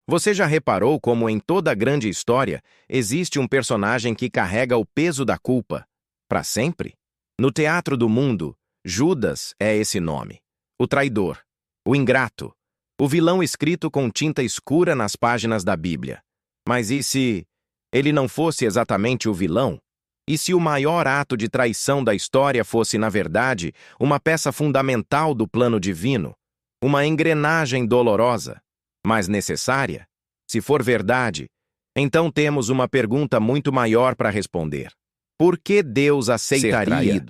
Você já reparou como em toda grande história existe um personagem que carrega o peso da culpa para sempre? No teatro do mundo, Judas é esse nome. O traidor, o ingrato, o vilão escrito com tinta escura nas páginas da Bíblia. Mas e se ele não fosse exatamente o vilão? E se o maior ato de traição da história fosse, na verdade, uma peça fundamental do plano divino? Uma engrenagem dolorosa, mas necessária? Se for verdade, então temos uma pergunta muito maior para responder. Por que Deus aceitaria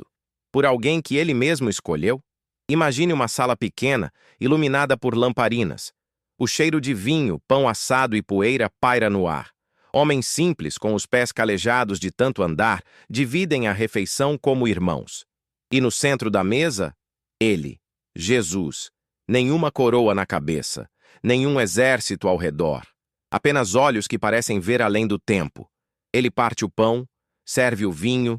por alguém que ele mesmo escolheu? Imagine uma sala pequena, iluminada por lamparinas. O cheiro de vinho, pão assado e poeira paira no ar. Homens simples, com os pés calejados de tanto andar, dividem a refeição como irmãos. E no centro da mesa, ele, Jesus. Nenhuma coroa na cabeça, nenhum exército ao redor. Apenas olhos que parecem ver além do tempo. Ele parte o pão, serve o vinho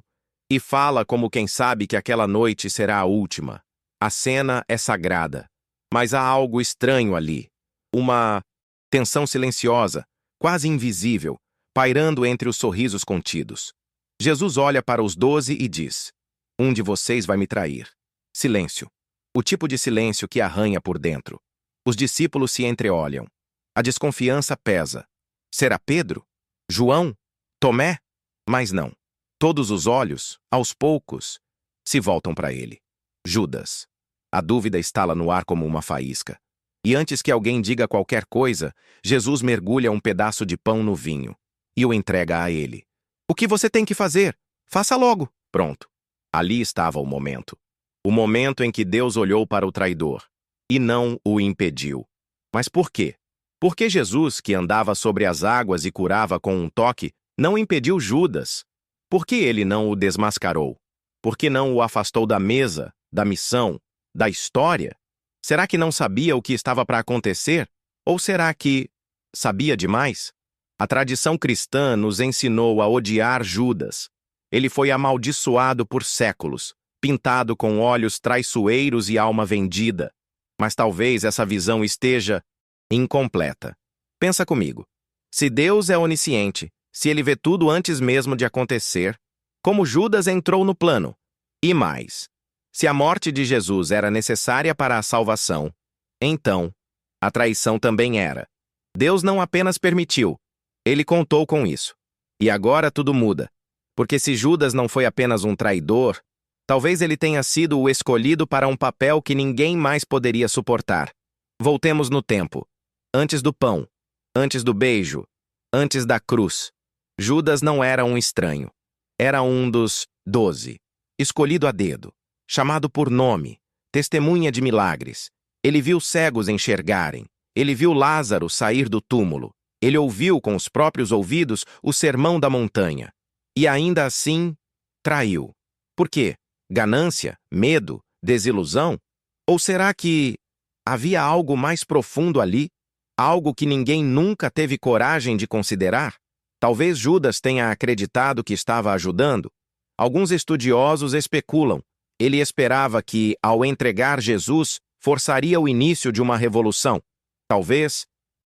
e fala como quem sabe que aquela noite será a última. A cena é sagrada, mas há algo estranho ali. Uma tensão silenciosa, quase invisível, pairando entre os sorrisos contidos. Jesus olha para os 12 e diz: Um de vocês vai me trair. Silêncio. O tipo de silêncio que arranha por dentro. Os discípulos se entreolham. A desconfiança pesa. Será Pedro? João? Tomé? Mas não. Todos os olhos, aos poucos, se voltam para ele. Judas. A dúvida estala no ar como uma faísca. E antes que alguém diga qualquer coisa, Jesus mergulha um pedaço de pão no vinho e o entrega a ele. O que você tem que fazer? Faça logo. Pronto. Ali estava o momento. O momento em que Deus olhou para o traidor e não o impediu. Mas por quê? Por que Jesus, que andava sobre as águas e curava com um toque, não impediu Judas? Por que ele não o desmascarou? Por que não o afastou da mesa, da missão, da história? Será que não sabia o que estava para acontecer? Ou será que sabia demais? A tradição cristã nos ensinou a odiar Judas. Ele foi amaldiçoado por séculos, pintado com olhos traiçoeiros e alma vendida. Mas talvez essa visão esteja incompleta. Pensa comigo. Se Deus é onisciente, se ele vê tudo antes mesmo de acontecer, como Judas entrou no plano? E mais, se a morte de Jesus era necessária para a salvação, então a traição também era. Deus não apenas permitiu, ele contou com isso. E agora tudo muda, porque se Judas não foi apenas um traidor, talvez ele tenha sido o escolhido para um papel que ninguém mais poderia suportar. Voltemos no tempo. Antes do pão, antes do beijo, antes da cruz. Judas não era um estranho. Era um dos 12, escolhido a dedo, chamado por nome, testemunha de milagres. Ele viu cegos enxergarem. Ele viu Lázaro sair do túmulo. Ele ouviu com os próprios ouvidos o sermão da montanha. E ainda assim, traiu. Por quê? Ganância? Medo? Desilusão? Ou será que havia algo mais profundo ali? Algo que ninguém nunca teve coragem de considerar? Talvez Judas tenha acreditado que estava ajudando. Alguns estudiosos especulam. Ele esperava que, ao entregar Jesus, forçaria o início de uma revolução. Talvez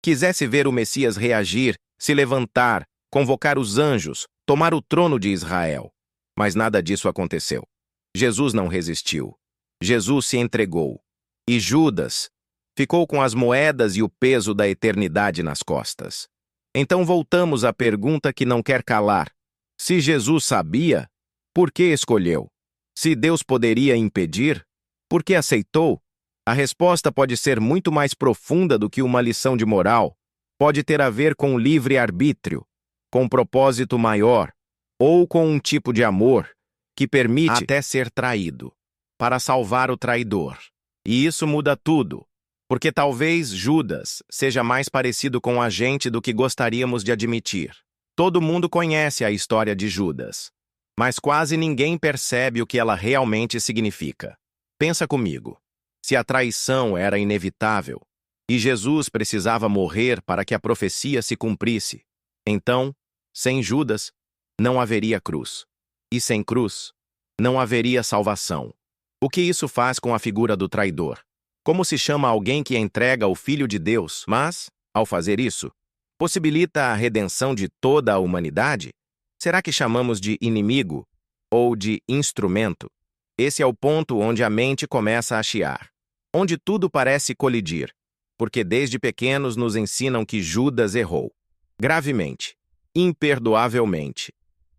quisesse ver o Messias reagir, se levantar, convocar os anjos, tomar o trono de Israel. Mas nada disso aconteceu. Jesus não resistiu. Jesus se entregou. E Judas ficou com as moedas e o peso da eternidade nas costas. Então voltamos à pergunta que não quer calar. Se Jesus sabia, por que escolheu? Se Deus poderia impedir, por que aceitou? A resposta pode ser muito mais profunda do que uma lição de moral. Pode ter a ver com livre-arbítrio, com um propósito maior, ou com um tipo de amor que permite até ser traído, para salvar o traidor. E isso muda tudo, porque talvez Judas seja mais parecido com a gente do que gostaríamos de admitir. Todo mundo conhece a história de Judas, mas quase ninguém percebe o que ela realmente significa. Pensa comigo. Se a traição era inevitável e Jesus precisava morrer para que a profecia se cumprisse, então, sem Judas, não haveria cruz. E sem cruz, não haveria salvação. O que isso faz com a figura do traidor? Como se chama alguém que entrega o Filho de Deus, mas, ao fazer isso? Possibilita a redenção de toda a humanidade? Será que chamamos de inimigo ou de instrumento? Esse é o ponto onde a mente começa a chiar, onde tudo parece colidir, porque desde pequenos nos ensinam que Judas errou, gravemente, imperdoavelmente.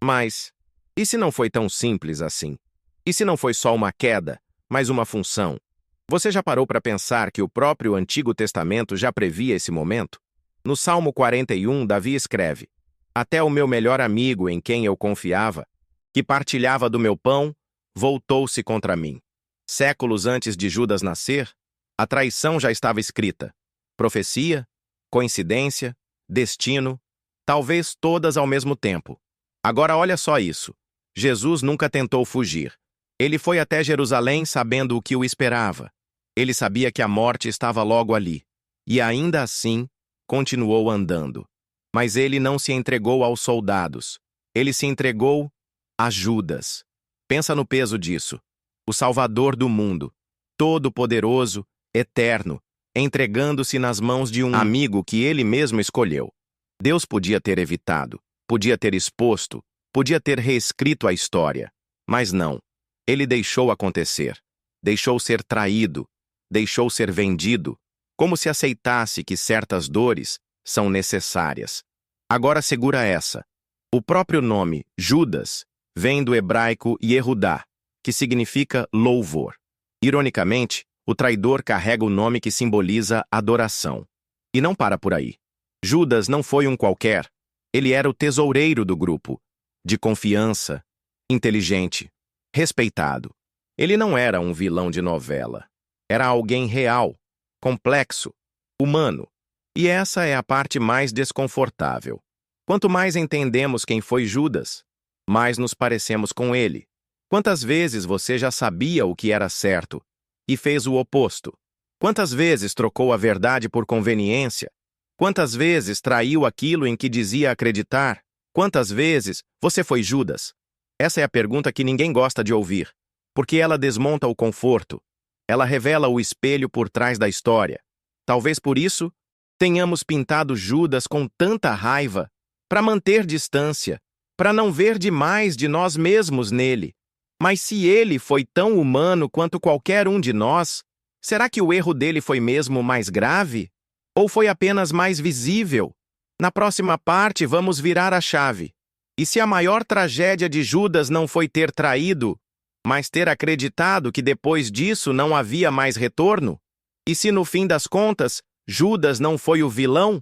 Mas, e se não foi tão simples assim? E se não foi só uma queda, mas uma função? Você já parou para pensar que o próprio Antigo Testamento já previa esse momento? No Salmo 41, Davi escreve: Até o meu melhor amigo em quem eu confiava, que partilhava do meu pão, voltou-se contra mim. Séculos antes de Judas nascer, a traição já estava escrita. Profecia, coincidência, destino, talvez todas ao mesmo tempo. Agora olha só isso. Jesus nunca tentou fugir. Ele foi até Jerusalém sabendo o que o esperava. Ele sabia que a morte estava logo ali. E ainda assim, continuou andando. Mas ele não se entregou aos soldados. Ele se entregou a Judas. Pensa no peso disso. O Salvador do mundo, todo-poderoso, eterno, entregando-se nas mãos de um amigo que ele mesmo escolheu. Deus podia ter evitado, podia ter exposto, podia ter reescrito a história. Mas não. Ele deixou acontecer. Deixou ser traído. Deixou ser vendido. Como se aceitasse que certas dores são necessárias. Agora segura essa. O próprio nome, Judas, vem do hebraico Yehudá, que significa louvor. Ironicamente, o traidor carrega o nome que simboliza adoração. E não para por aí. Judas não foi um qualquer. Ele era o tesoureiro do grupo, de confiança, inteligente, respeitado. Ele não era um vilão de novela. Era alguém real, complexo, humano. E essa é a parte mais desconfortável. Quanto mais entendemos quem foi Judas, mais nos parecemos com ele. Quantas vezes você já sabia o que era certo e fez o oposto? Quantas vezes trocou a verdade por conveniência? Quantas vezes traiu aquilo em que dizia acreditar? Quantas vezes você foi Judas? Essa é a pergunta que ninguém gosta de ouvir, porque ela desmonta o conforto. Ela revela o espelho por trás da história. Talvez por isso, tenhamos pintado Judas com tanta raiva, para manter distância, para não ver demais de nós mesmos nele. Mas se ele foi tão humano quanto qualquer um de nós, será que o erro dele foi mesmo mais grave? Ou foi apenas mais visível? Na próxima parte, vamos virar a chave. E se a maior tragédia de Judas não foi ter traído, mas ter acreditado que depois disso não havia mais retorno? E se no fim das contas, Judas não foi o vilão,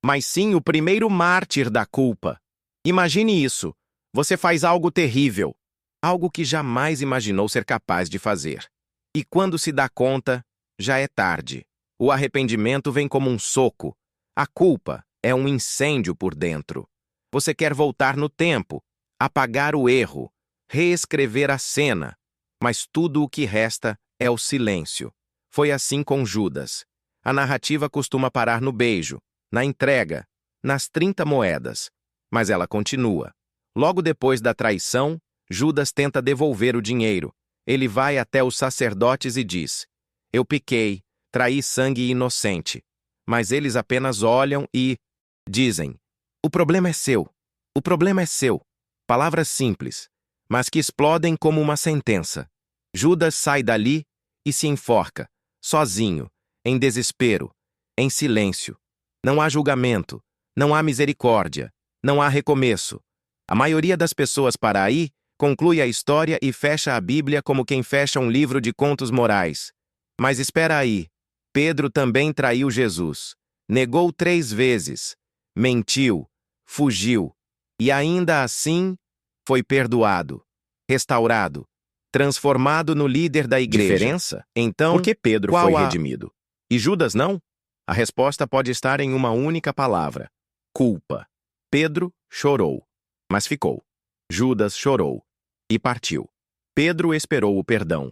mas sim o primeiro mártir da culpa? Imagine isso. Você faz algo terrível, algo que jamais imaginou ser capaz de fazer. E quando se dá conta, já é tarde. O arrependimento vem como um soco. A culpa é um incêndio por dentro. Você quer voltar no tempo, apagar o erro, reescrever a cena, mas tudo o que resta é o silêncio. Foi assim com Judas. A narrativa costuma parar no beijo, na entrega, nas 30 moedas. Mas ela continua. Logo depois da traição, Judas tenta devolver o dinheiro. Ele vai até os sacerdotes e diz: Eu pequei, traí sangue inocente. Mas eles apenas olham e dizem: O problema é seu. O problema é seu. Palavras simples, mas que explodem como uma sentença. Judas sai dali e se enforca, sozinho, em desespero, em silêncio. Não há julgamento, não há misericórdia, não há recomeço. A maioria das pessoas para aí conclui a história e fecha a Bíblia como quem fecha um livro de contos morais. Mas espera aí, Pedro também traiu Jesus. Negou 3 vezes, mentiu, fugiu, e ainda assim foi perdoado, restaurado, transformado no líder da igreja. Diferença? Então, por que Pedro foi redimido? E Judas não? A resposta pode estar em uma única palavra: culpa. Pedro chorou, mas ficou. Judas chorou e partiu. Pedro esperou o perdão.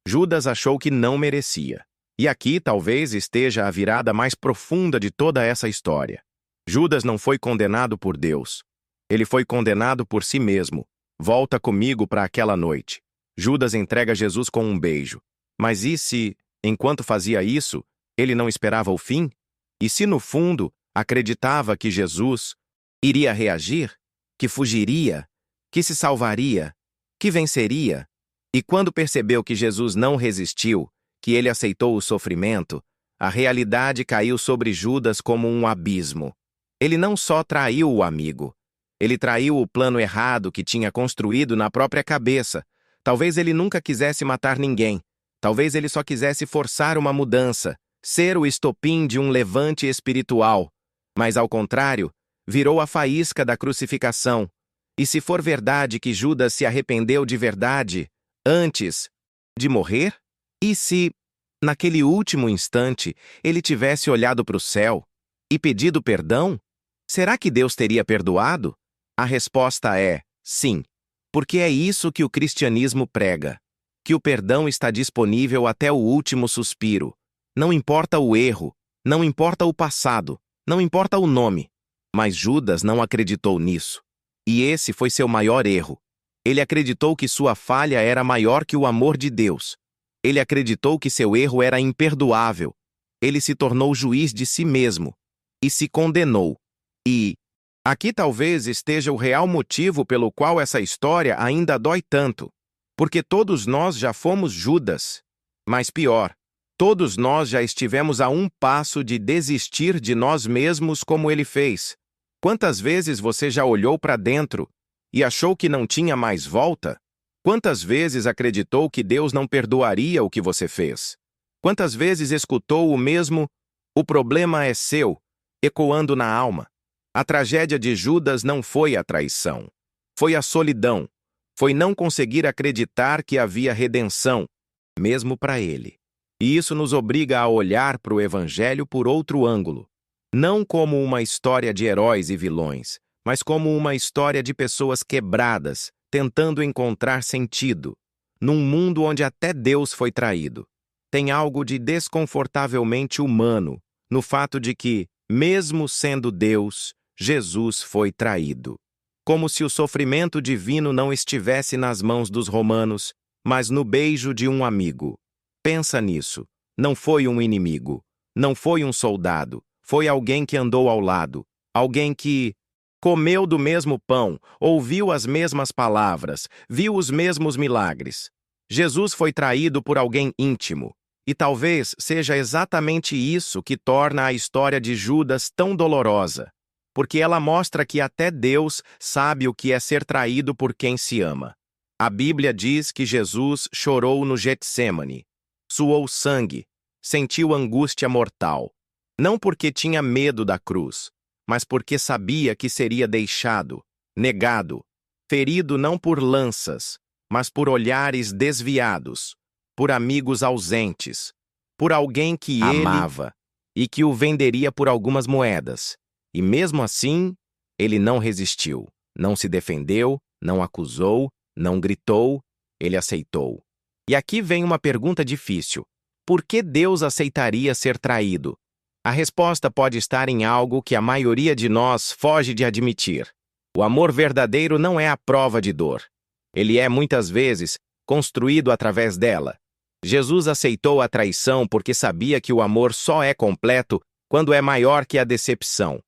Judas achou que não merecia. E aqui talvez esteja a virada mais profunda de toda essa história. Judas não foi condenado por Deus. Ele foi condenado por si mesmo. Volta comigo para aquela noite. Judas entrega Jesus com um beijo. Mas e se, enquanto fazia isso, ele não esperava o fim? E se, no fundo, Acreditava que Jesus iria reagir, que fugiria, que se salvaria, que venceria. E quando percebeu que Jesus não resistiu, que ele aceitou o sofrimento, a realidade caiu sobre Judas como um abismo. Ele não só traiu o amigo, ele traiu o plano errado que tinha construído na própria cabeça. Talvez ele nunca quisesse matar ninguém. Talvez ele só quisesse forçar uma mudança, ser o estopim de um levante espiritual. Mas, ao contrário, virou a faísca da crucificação. E se for verdade que Judas se arrependeu de verdade, antes de morrer? E se, naquele último instante, ele tivesse olhado para o céu e pedido perdão? Será que Deus teria perdoado? A resposta é sim, porque é isso que o cristianismo prega, que o perdão está disponível até o último suspiro. Não importa o erro, não importa o passado, não importa o nome. Mas Judas não acreditou nisso. E esse foi seu maior erro. Ele acreditou que sua falha era maior que o amor de Deus. Ele acreditou que seu erro era imperdoável. Ele se tornou juiz de si mesmo e se condenou. E aqui talvez esteja o real motivo pelo qual essa história ainda dói tanto. Porque todos nós já fomos Judas. Mas pior, todos nós já estivemos a um passo de desistir de nós mesmos como ele fez. Quantas vezes você já olhou para dentro e achou que não tinha mais volta? Quantas vezes acreditou que Deus não perdoaria o que você fez? Quantas vezes escutou o mesmo "o problema é seu", ecoando na alma? A tragédia de Judas não foi a traição. Foi a solidão. Foi não conseguir acreditar que havia redenção, mesmo para ele. E isso nos obriga a olhar para o Evangelho por outro ângulo. Não como uma história de heróis e vilões, mas como uma história de pessoas quebradas, tentando encontrar sentido, num mundo onde até Deus foi traído. Tem algo de desconfortavelmente humano no fato de que, mesmo sendo Deus, Jesus foi traído. Como se o sofrimento divino não estivesse nas mãos dos romanos, mas no beijo de um amigo. Pensa nisso. Não foi um inimigo. Não foi um soldado. Foi alguém que andou ao lado. Alguém que comeu do mesmo pão, ouviu as mesmas palavras, viu os mesmos milagres. Jesus foi traído por alguém íntimo. E talvez seja exatamente isso que torna a história de Judas tão dolorosa. Porque ela mostra que até Deus sabe o que é ser traído por quem se ama. A Bíblia diz que Jesus chorou no Getsêmani, suou sangue, sentiu angústia mortal. Não porque tinha medo da cruz, mas porque sabia que seria deixado, negado, ferido não por lanças, mas por olhares desviados, por amigos ausentes, por alguém que ele amava e que o venderia por algumas moedas. E mesmo assim, ele não resistiu, não se defendeu, não acusou, não gritou, ele aceitou. E aqui vem uma pergunta difícil. Por que Deus aceitaria ser traído? A resposta pode estar em algo que a maioria de nós foge de admitir. O amor verdadeiro não é a prova de dor. Ele é, muitas vezes, construído através dela. Jesus aceitou a traição porque sabia que o amor só é completo quando é maior que a decepção.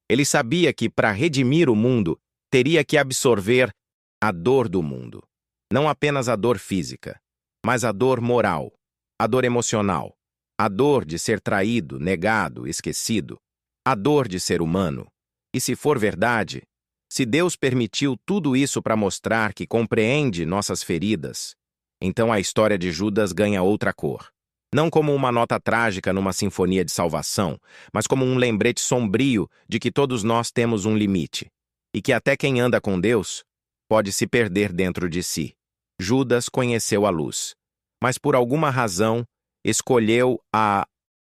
Ele sabia que, para redimir o mundo, teria que absorver a dor do mundo. Não apenas a dor física, mas a dor moral, a dor emocional, a dor de ser traído, negado, esquecido, a dor de ser humano. E se for verdade, se Deus permitiu tudo isso para mostrar que compreende nossas feridas, então a história de Judas ganha outra cor. Não como uma nota trágica numa sinfonia de salvação, mas como um lembrete sombrio de que todos nós temos um limite, e que até quem anda com Deus pode se perder dentro de si. Judas conheceu a luz, mas por alguma razão escolheu a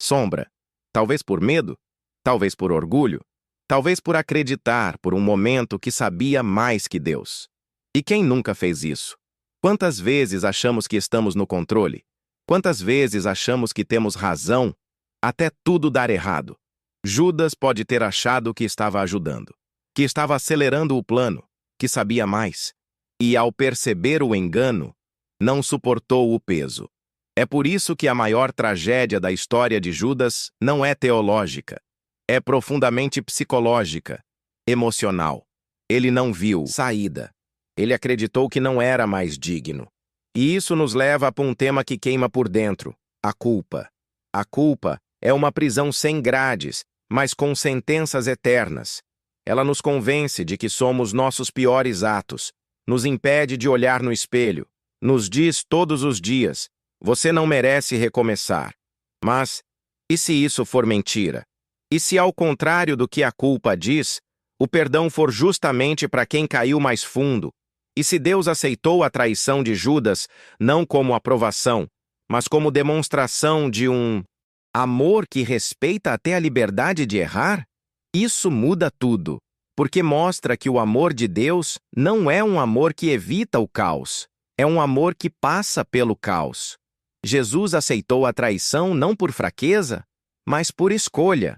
sombra. Talvez por medo, talvez por orgulho, talvez por acreditar por um momento que sabia mais que Deus. E quem nunca fez isso? Quantas vezes achamos que estamos no controle? Quantas vezes achamos que temos razão até tudo dar errado? Judas pode ter achado que estava ajudando, que estava acelerando o plano, que sabia mais. E ao perceber o engano, não suportou o peso. É por isso que a maior tragédia da história de Judas não é teológica. é profundamente psicológica, emocional. Ele não viu saída. Ele acreditou que não era mais digno. E isso nos leva para um tema que queima por dentro: a culpa. A culpa é uma prisão sem grades, mas com sentenças eternas. Ela nos convence de que somos nossos piores atos, nos impede de olhar no espelho, nos diz todos os dias: você não merece recomeçar. Mas, e se isso for mentira? E se, ao contrário do que a culpa diz, o perdão for justamente para quem caiu mais fundo? E se Deus aceitou a traição de Judas não como aprovação, mas como demonstração de um amor que respeita até a liberdade de errar? Isso muda tudo, porque mostra que o amor de Deus não é um amor que evita o caos, é um amor que passa pelo caos. Jesus aceitou a traição não por fraqueza, mas por escolha,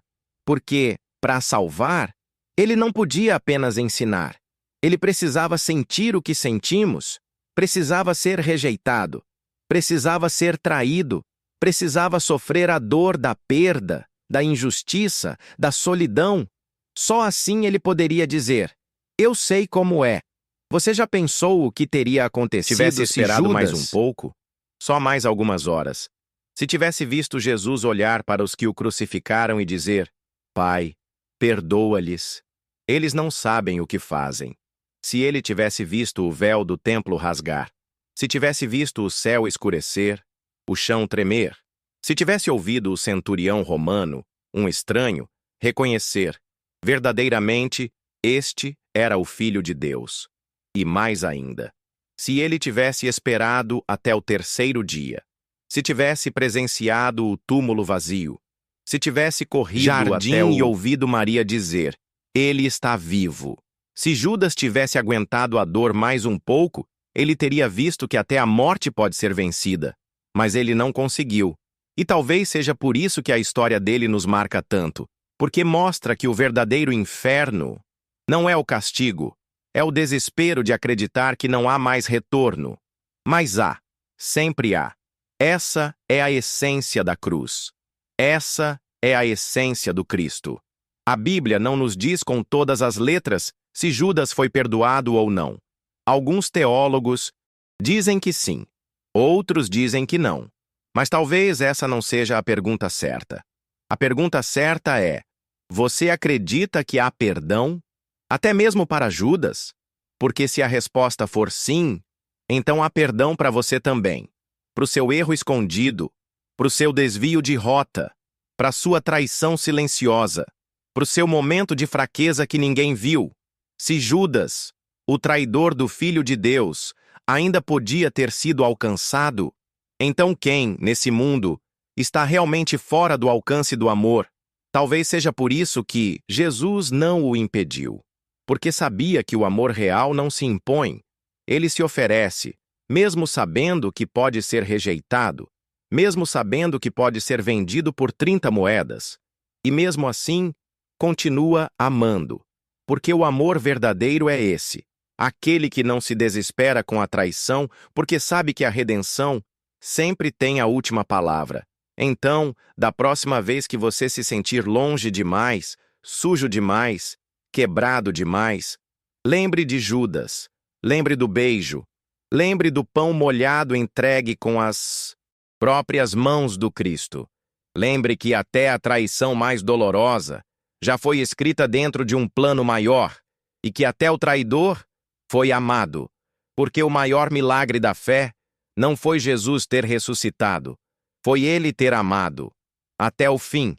porque, para salvar, ele não podia apenas ensinar. Ele precisava sentir o que sentimos, precisava ser rejeitado, precisava ser traído, precisava sofrer a dor da perda, da injustiça, da solidão. Só assim ele poderia dizer: eu sei como é. Você já pensou o que teria acontecido Tivesse se esperado Judas, mais um pouco? Só mais algumas horas. Se tivesse visto Jesus olhar para os que o crucificaram e dizer: Pai, perdoa-lhes. Eles não sabem o que fazem. Se ele tivesse visto o véu do templo rasgar, se tivesse visto o céu escurecer, o chão tremer, se tivesse ouvido o centurião romano, um estranho, reconhecer, verdadeiramente, este era o Filho de Deus. E mais ainda, se ele tivesse esperado até o terceiro dia, se tivesse presenciado o túmulo vazio, se tivesse corrido até e ouvido Maria dizer: ele está vivo. Se Judas tivesse aguentado a dor mais um pouco, ele teria visto que até a morte pode ser vencida. Mas ele não conseguiu. E talvez seja por isso que a história dele nos marca tanto, porque mostra que o verdadeiro inferno não é o castigo, é o desespero de acreditar que não há mais retorno. Mas há, sempre há. Essa é a essência da cruz. Essa é a essência do Cristo. A Bíblia não nos diz com todas as letras se Judas foi perdoado ou não. Alguns teólogos dizem que sim, outros dizem que não. Mas talvez essa não seja a pergunta certa. A pergunta certa é: você acredita que há perdão? Até mesmo para Judas? Porque se a resposta for sim, então há perdão para você também. Para o seu erro escondido, para o seu desvio de rota, para a sua traição silenciosa, para o seu momento de fraqueza que ninguém viu. Se Judas, o traidor do Filho de Deus, ainda podia ter sido alcançado, então quem, nesse mundo, está realmente fora do alcance do amor? Talvez seja por isso que Jesus não o impediu. Porque sabia que o amor real não se impõe. Ele se oferece, mesmo sabendo que pode ser rejeitado, mesmo sabendo que pode ser vendido por 30 moedas. E mesmo assim, continua amando. Porque o amor verdadeiro é esse, aquele que não se desespera com a traição, porque sabe que a redenção sempre tem a última palavra. Então, da próxima vez que você se sentir longe demais, sujo demais, quebrado demais, lembre de Judas, lembre do beijo, lembre do pão molhado entregue com as próprias mãos do Cristo. Lembre que até a traição mais dolorosa já foi escrita dentro de um plano maior e que até o traidor foi amado, porque o maior milagre da fé não foi Jesus ter ressuscitado, foi ele ter amado até o fim.